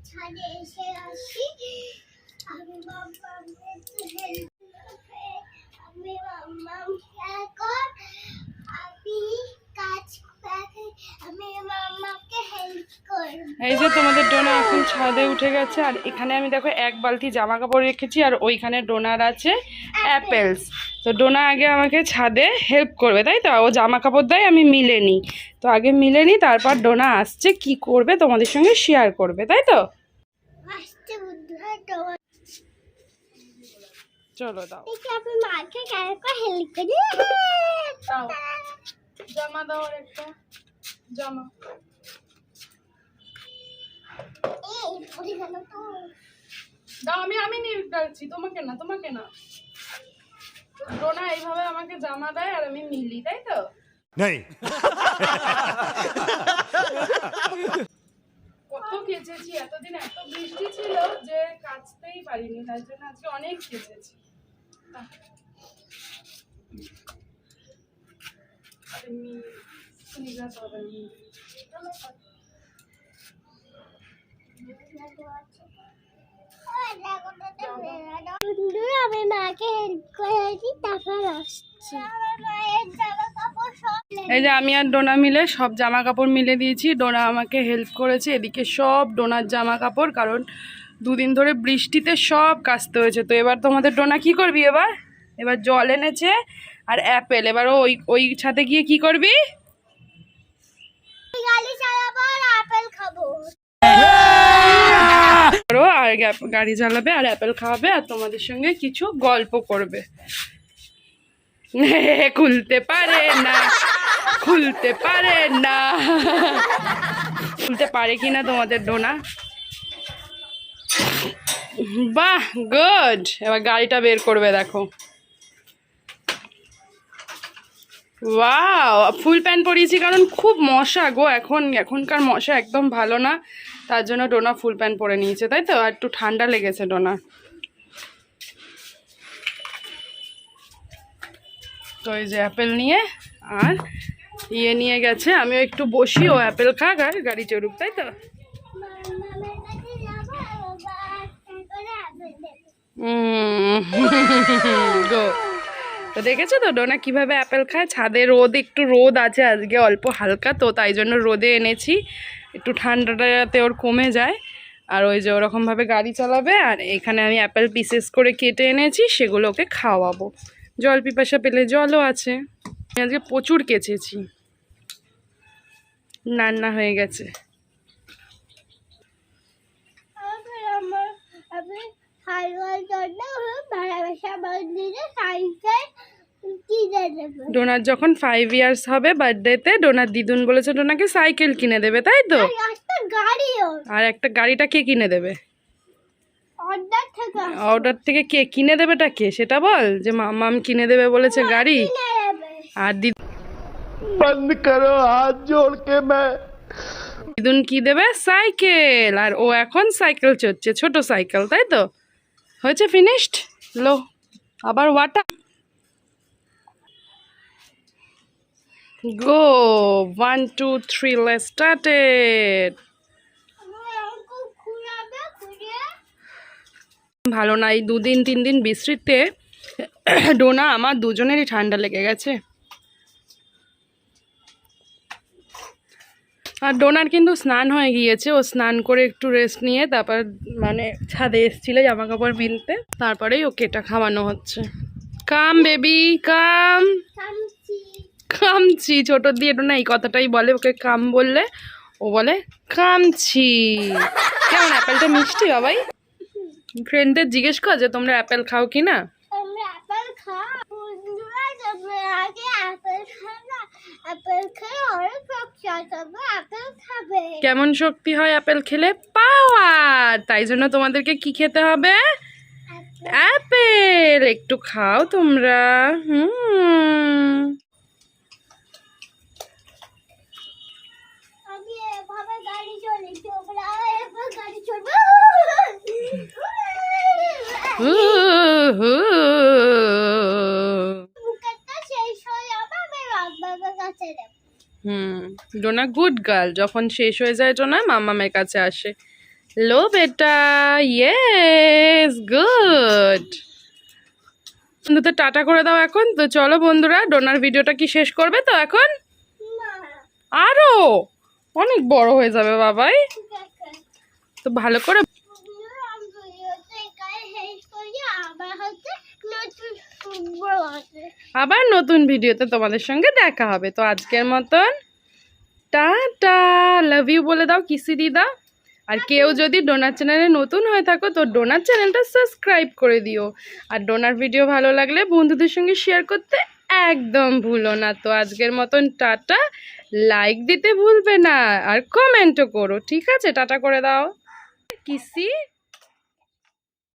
ছাদে এসে আসি। আমি মাম্মাকে হেল্প আমি মাম্মাকে হেল্প করব। এই যে তোমাদের ডোনা এখন ছাদে উঠে গেছে, আর এখানে আমি দেখো এক বালতি জামা কাপড় রেখেছি, আর ওইখানে ডোনার আছে অ্যাপেলস। তো ডোনা আগে আমাকে ছাদে হেল্প করবে, তাই তো? ও জামা কাপড় দেয়, আমি মিলে নিই। তো আগে মিলে নিই, তারপর ডোনা আসছে কি করবে তোমাদের সঙ্গে শেয়ার করবে, তাই তো? চলো দাও, আমি মাকে হেল্প করি। দাও জামা, দাও আর একটা জামা। দাও, আমি নিয়ে যাচ্ছি, তোমাকে না, তোমাকে না। ডোনা এইভাবে আমাকে জামা দেয় আর আমি মিলি, তাই তো? কত কেচেছি এতদিন, এত বৃষ্টি ছিল যে কাচতেই পারিনি, তার জন্য আজকে অনেক কেচেছি। আমি মাকে হেল্প করেছি, তারপর আসছি। এই যে আমি আর ডোনা মিলে সব জামা কাপড় মিলে দিয়েছি। ডোনা আমাকে হেল্প করেছে। এদিকে সব ডোনার জামা কাপড়, কারণ দুদিন ধরে বৃষ্টিতে সব কাচতে হয়েছে। তো এবার তোমাদের ডোনা কি করবি? এবার জল এনেছে আর অ্যাপেল। এবার ওই ওই ছাদে গিয়ে কি করবি? গাড়ি চালাবো আর আপেল খাবো। আর গাড়ি চালাবে আর অ্যাপেল খাওয়াবে, আর তোমাদের সঙ্গে কিছু গল্প করবে। খুলতে পারে না, খুলতে পারে না। খুলতে পারে কিনা তোমাদের ডোনা? বাহ, গুড। এবার গাড়িটা বের করবে, দেখো। ওয়াও, ফুল প্যান্ট পরিয়েছি কারণ খুব মশা গো। এখনকার মশা একদম ভালো না, তার জন্য ডোনা ফুল প্যান্ট পরে নিয়েছে, তাই তো? আর একটু ঠান্ডা লেগেছে ডোনা। তো এই যে অ্যাপেল নিয়ে আর নিয়ে গেছে। আমিও একটু বসি, ও অ্যাপেল খাক আর গাড়ি চড়ুক, তাই তো? গো। তো দেখেছো তো ডোনা কিভাবে অ্যাপেল খায়? ছাদে একটু রোদ আছে আজকে, অল্প হালকা, তো তাই জন্য রোদে এনেছি, একটু ঠান্ডাটা যাতে ওর কমে যায়। আর ওই যে ওরকমভাবে গাড়ি চালাবে। আর এখানে আমি অ্যাপেল পিসেস করে কেটে এনেছি, সেগুলো ওকে খাওয়াবো। জল পিপাসা পেলে জলও আছে। আজকে প্রচুর কেচেছি, রান্না হয়ে গেছে। ডোনার যখন 5 ইয়ার্স হবে বার্থডেতে, ডোনার দিদুন বলেছে ডোনাকে সাইকেল কিনে দেবে, তাই তো? আর একটা গাড়িটা কে কিনে দেবে? অর্ডার থেকে কে কিনে দেবেটা কে সেটা বল। যে মাম কিনে দেবে বলেছে গাড়ি, আর बंद करो हाथ जोड़ के मैं দিদুন কি দেবে? সাইকেল। আর ও এখন সাইকেল চড়ছে, ছোট সাইকেল, তাই তো? হয়েছে, ফিনিশড। লো, আবার ওয়াটার। Go, 1 2 3, let's started. ভালো না, এই 2 দিন 3 দিন বৃষ্টিতে ডোনা আমার দুজনেরই ঠান্ডা লেগে গেছে। আর ডোনার কিন্তু স্নান হয়ে গিয়েছে। ও স্নান করে একটু রেস্ট নিয়ে তারপর মানে ছাদে এসেছিল জামা কাপড় মিলতে, তারপরেই ওকে এটা খাওয়ানো হচ্ছে। কাম বেবি কাম। কামছি। ছোট দিয়ে ডোনা এই কথাটাই বলে, ওকে কাম বললে ও বলে কামছি। কেমন অ্যাপেলটা মিষ্টি বাবাই? ফ্রেন্ডদের জিজ্ঞেস কর যে তোমরা অ্যাপেল খাও কি না। কেমন শক্তি হয় অ্যাপেল খেলে? পাওয়ার। তাই জন্য তোমাদেরকে কি খেতে হবে? অ্যাপেল। একটু খাও তোমরা। Dona good girl. যখন শেষ হয়ে যায় ডোনা মাম্মামের কাছে আসে। লো বেটা, ইয়েস, গুড। বন্ধুদের টাটা করে দাও এখন। তো চলো বন্ধুরা, ডোনার ভিডিওটা কি শেষ করবে তো এখন? আরো অনেক বড় হয়ে যাবে বাবাই, তো ভালো করে। আবার নতুন ভিডিওতে তোমাদের সঙ্গে দেখা হবে। তো আজকের মতন টাটা, লাভ ইউ বলে দাও, কিসি দি দাও। আর কেউ যদি ডোনার চ্যানেলে নতুন হয়ে থাকো তো ডোনার চ্যানেলটা সাবস্ক্রাইব করে দিও। আর ডোনার ভিডিও ভালো লাগলে বন্ধুদের সঙ্গে শেয়ার করতে একদম ভুলো না। তো আজকের মতন টাটা, লাইক দিতে ভুলবে না আর কমেন্টও করো, ঠিক আছে? টাটা করে দাও, কিসি।